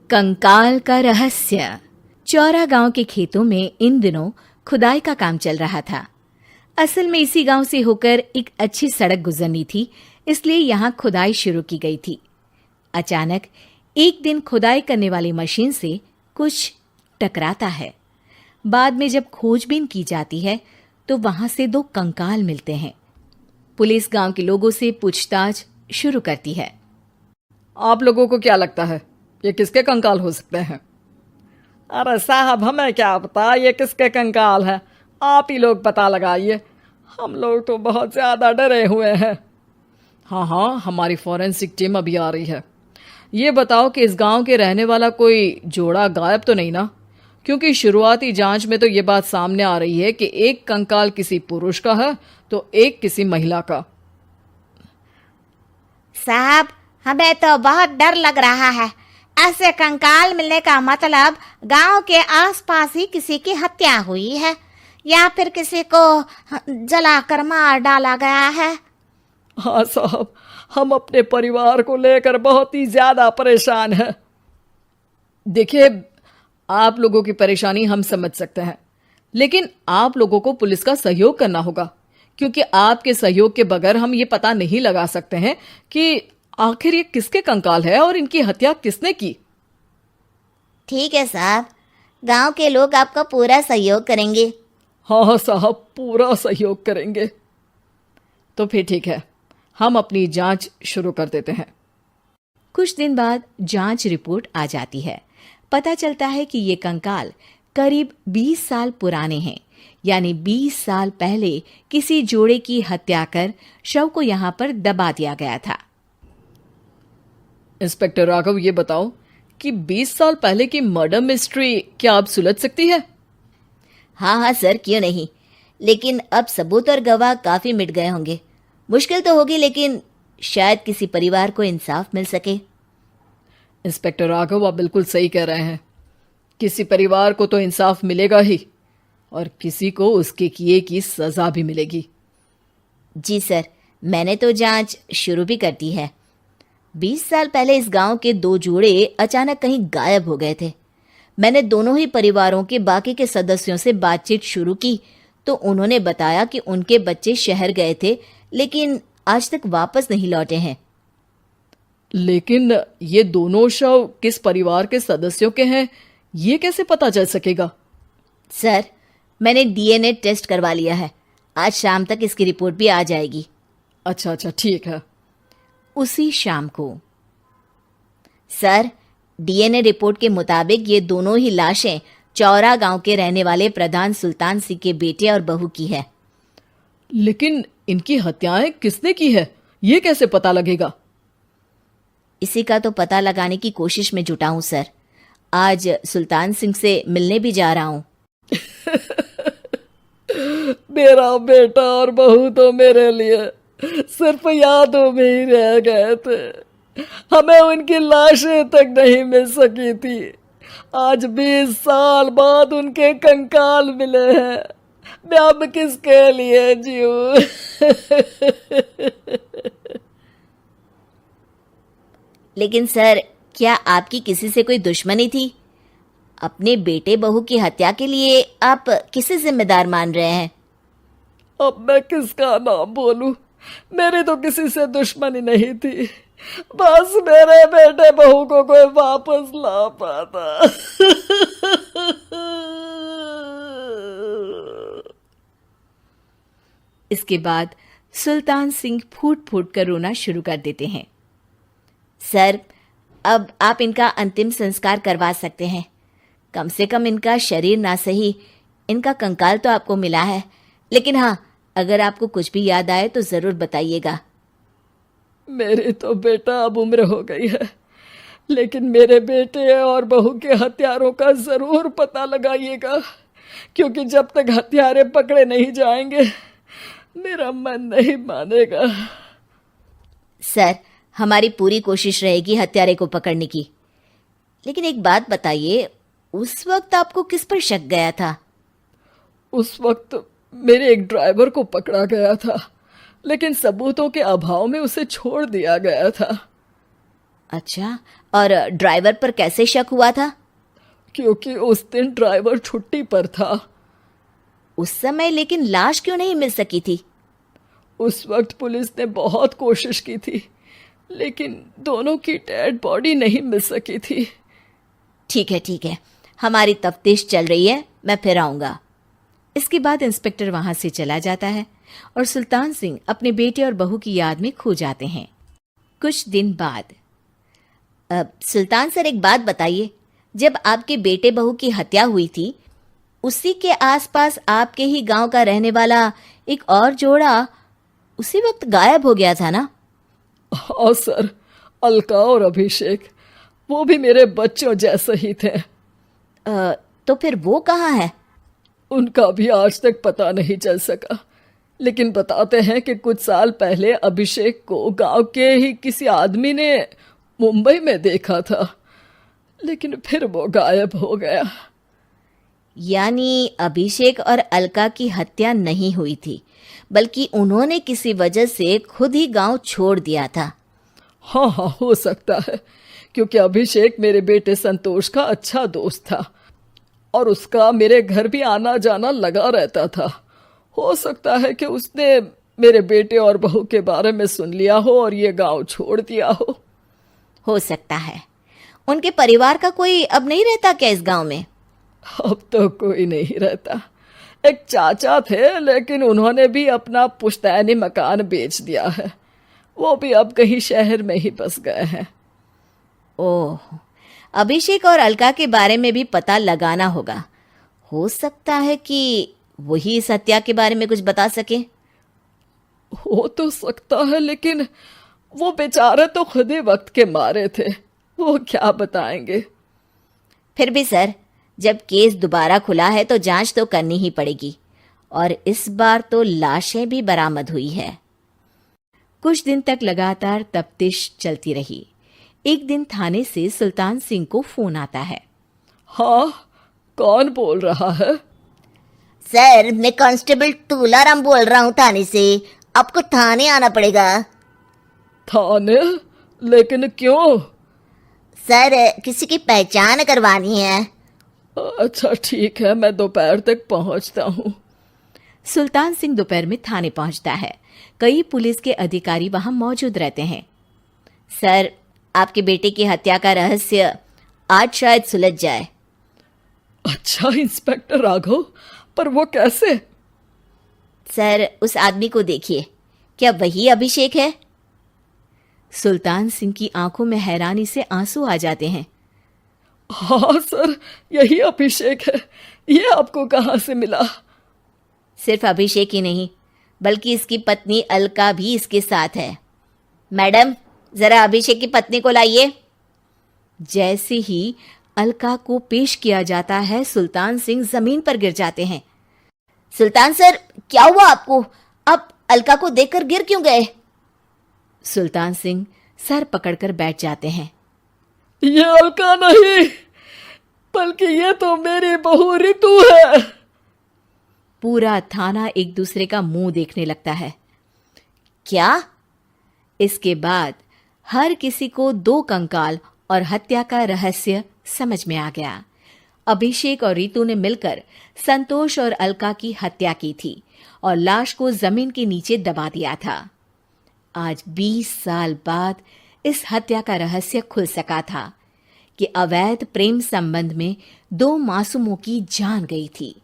कंकाल का रहस्य। चौरा गांव के खेतों में इन दिनों खुदाई का काम चल रहा था। असल में इसी गांव से होकर एक अच्छी सड़क गुजरनी थी, इसलिए यहाँ खुदाई शुरू की गई थी। अचानक एक दिन खुदाई करने वाली मशीन से कुछ टकराता है। बाद में जब खोजबीन की जाती है तो वहां से 2 कंकाल मिलते हैं। पुलिस गांव के लोगों से पूछताछ शुरू करती है। आप लोगों को क्या लगता है ये किसके कंकाल हो सकते हैं? अरे साहब, हमें क्या पता ये किसके कंकाल है, आप ही लोग पता लगाइए। हम लोग तो बहुत ज़्यादा डरे हुए हैं। हाँ, हमारी फॉरेंसिक टीम अभी आ रही है। ये बताओ कि इस गांव के रहने वाला कोई जोड़ा गायब तो नहीं ना? क्योंकि शुरुआती जांच में तो ये बात सामने आ रही है कि एक कंकाल किसी पुरुष का है तो एक किसी महिला का। साहब, हमें तो बहुत डर लग रहा है। ऐसे कंकाल मिलने का मतलब गांव के आसपास ही किसी की हत्या हुई है या फिर किसी को जलाकर मार डाला गया है। हाँ साहब, हम अपने परिवार को लेकर बहुत ही ज्यादा परेशान हैं। देखिए, आप लोगों की परेशानी हम समझ सकते हैं, लेकिन आप लोगों को पुलिस का सहयोग करना होगा, क्योंकि आपके सहयोग के बगैर हम ये पता नहीं लगा सकते हैं कि आखिर ये किसके कंकाल है और इनकी हत्या किसने की। ठीक है साहब, गांव के लोग आपका पूरा सहयोग करेंगे। हाँ साहब, पूरा सहयोग करेंगे। तो फिर ठीक है, हम अपनी जांच शुरू कर देते हैं। कुछ दिन बाद जांच रिपोर्ट आ जाती है। पता चलता है कि ये कंकाल करीब 20 साल पुराने हैं, यानी 20 साल पहले किसी जोड़े की हत्या कर शव को यहाँ पर दबा दिया गया था। इंस्पेक्टर राघव, ये बताओ कि 20 साल पहले की मर्डर मिस्ट्री क्या अब सुलझ सकती है? हाँ सर, क्यों नहीं। लेकिन अब सबूत और गवाह काफी मिट गए होंगे। मुश्किल तो होगी, लेकिन शायद किसी परिवार को इंसाफ मिल सके। इंस्पेक्टर राघव, आप बिल्कुल सही कह रहे हैं। किसी परिवार को तो इंसाफ मिलेगा ही और किसी को उसके किए की सजा भी मिलेगी। जी सर, मैंने तो जांच शुरू भी कर दी है। 20 साल पहले इस गांव के 2 जोड़े अचानक कहीं गायब हो गए थे। मैंने दोनों ही परिवारों के बाकी के सदस्यों से बातचीत शुरू की तो उन्होंने बताया कि उनके बच्चे शहर गए थे, लेकिन आज तक वापस नहीं लौटे हैं। लेकिन ये दोनों शव किस परिवार के सदस्यों के हैं, ये कैसे पता चल सकेगा? सर, मैंने डीएनए टेस्ट करवा लिया है। आज शाम तक इसकी रिपोर्ट भी आ जाएगी। अच्छा, ठीक है। उसी शाम को सर, डीएनए रिपोर्ट के मुताबिक ये दोनों ही लाशें चौरा गांव के रहने वाले प्रधान सुल्तान सिंह के बेटे और बहू की है। लेकिन इनकी हत्याएं किसने की है, ये कैसे पता लगेगा? इसी का तो पता लगाने की कोशिश में जुटा हूं सर। आज सुल्तान सिंह से मिलने भी जा रहा हूं। मेरा बेटा और बहू तो मेरे लिए सिर्फ यादों में ही रह गए थे। हमें उनकी लाशें तक नहीं मिल सकी थी। आज 20 साल बाद उनके कंकाल मिले हैं। मैं अब किसके लिए जीऊं? लेकिन सर, क्या आपकी किसी से कोई दुश्मनी थी? अपने बेटे बहू की हत्या के लिए आप किसे जिम्मेदार मान रहे हैं? अब मैं किसका नाम बोलूं? मेरी तो किसी से दुश्मनी नहीं थी, बस मेरे बेटे बहू को कोई वापस ला पाता। इसके बाद सुल्तान सिंह फूट फूट कर रोना शुरू कर देते हैं। सर, अब आप इनका अंतिम संस्कार करवा सकते हैं। कम से कम इनका शरीर ना सही, इनका कंकाल तो आपको मिला है। लेकिन हाँ, अगर आपको कुछ भी याद आए तो जरूर बताइएगा। मेरी तो बेटा अब उम्र हो गई है, लेकिन मेरे बेटे और बहू के हत्यारों का जरूर पता लगाइएगा, क्योंकि जब तक हत्यारे पकड़े नहीं जाएंगे मेरा मन नहीं मानेगा। सर, हमारी पूरी कोशिश रहेगी हत्यारे को पकड़ने की। लेकिन एक बात बताइए, उस वक्त आपको किस पर शक गया था? उस वक्त मेरे एक ड्राइवर को पकड़ा गया था, लेकिन सबूतों के अभाव में उसे छोड़ दिया गया था। अच्छा, और ड्राइवर पर कैसे शक हुआ था? क्योंकि उस दिन ड्राइवर छुट्टी पर था। उस समय लेकिन लाश क्यों नहीं मिल सकी थी? उस वक्त पुलिस ने बहुत कोशिश की थी, लेकिन दोनों की डेड बॉडी नहीं मिल सकी थी। ठीक है, हमारी तफ्तीश चल रही है, मैं फिर आऊंगा। इसके बाद इंस्पेक्टर वहां से चला जाता है और सुल्तान सिंह अपने बेटे और बहू की याद में खो जाते हैं। कुछ दिन बाद सुल्तान सर, एक बात बताइए, जब आपके बेटे बहू की हत्या हुई थी, उसी के आसपास आपके ही गांव का रहने वाला एक और जोड़ा उसी वक्त गायब हो गया था ना? हाँ सर, अलका और अभिषेक, वो भी मेरे बच्चों जैसे ही थे। तो फिर वो कहाँ है? उनका भी आज तक पता नहीं चल सका, लेकिन बताते हैं कि कुछ साल पहले अभिषेक को गांव के ही किसी आदमी ने मुंबई में देखा था, लेकिन फिर वो गायब हो गया। यानी अभिषेक और अलका की हत्या नहीं हुई थी, बल्कि उन्होंने किसी वजह से खुद ही गांव छोड़ दिया था। हाँ, हो सकता है, क्योंकि अभिषेक मेरे बेटे संतोष का अच्छा दोस्त था और उसका मेरे घर भी आना जाना लगा रहता था। हो सकता है कि उसने मेरे बेटे और बहू के बारे में सुन लिया हो और ये गांव छोड़ दिया हो सकता है। उनके परिवार का कोई अब नहीं रहता क्या इस गांव में? अब तो कोई नहीं रहता। एक चाचा थे, लेकिन उन्होंने भी अपना पुश्तैनी मकान बेच दिया है। वो भी अब कहीं शहर में ही बस गए हैं। ओह, अभिषेक और अलका के बारे में भी पता लगाना होगा। हो सकता है कि वही इस हत्या के बारे में कुछ बता सके। हो तो सकता है, लेकिन वो बेचारे तो खुद ही वक्त के मारे थे, वो क्या बताएंगे। फिर भी सर, जब केस दोबारा खुला है तो जांच तो करनी ही पड़ेगी, और इस बार तो लाशें भी बरामद हुई है। कुछ दिन तक लगातार तफ्तीश चलती रही। एक दिन थाने से सुल्तान सिंह को फोन आता है। हाँ, कौन बोल रहा है? सर, मैं कांस्टेबल तुलाराम बोल रहा हूँ थाने से। आपको थाने आना पड़ेगा। थाने? लेकिन क्यों? सर, किसी की पहचान करवानी है। अच्छा ठीक है, मैं दोपहर तक पहुंचता हूँ। सुल्तान सिंह दोपहर में थाने पहुंचता है। कई पुलिस के अधिकारी वहां मौजूद रहते हैं। सर, आपके बेटे की हत्या का रहस्य आज शायद सुलझ जाए। अच्छा इंस्पेक्टर राघव, पर वो कैसे? सर, उस आदमी को देखिए, क्या वही अभिषेक है? सुल्तान सिंह की आंखों में हैरानी से आंसू आ जाते हैं। हाँ सर, यही अभिषेक है। ये आपको कहाँ से मिला? सिर्फ अभिषेक ही नहीं, बल्कि इसकी पत्नी अलका भी इसके साथ है। मैडम, जरा अभिषेक की पत्नी को लाइए। जैसे ही अलका को पेश किया जाता है, सुल्तान सिंह जमीन पर गिर जाते हैं। सुल्तान सर, क्या हुआ आपको? आप अलका को देखकर गिर क्यों गए? सुल्तान सिंह सर पकड़कर बैठ जाते हैं। ये अलका नहीं, बल्कि ये तो मेरी बहू रितु है। पूरा थाना एक दूसरे का मुंह देखने लगता है। क्या? इसके बाद हर किसी को दो कंकाल और हत्या का रहस्य समझ में आ गया। अभिषेक और रितु ने मिलकर संतोष और अलका की हत्या की थी और लाश को जमीन के नीचे दबा दिया था। आज 20 साल बाद इस हत्या का रहस्य खुल सका था कि अवैध प्रेम संबंध में दो मासूमों की जान गई थी।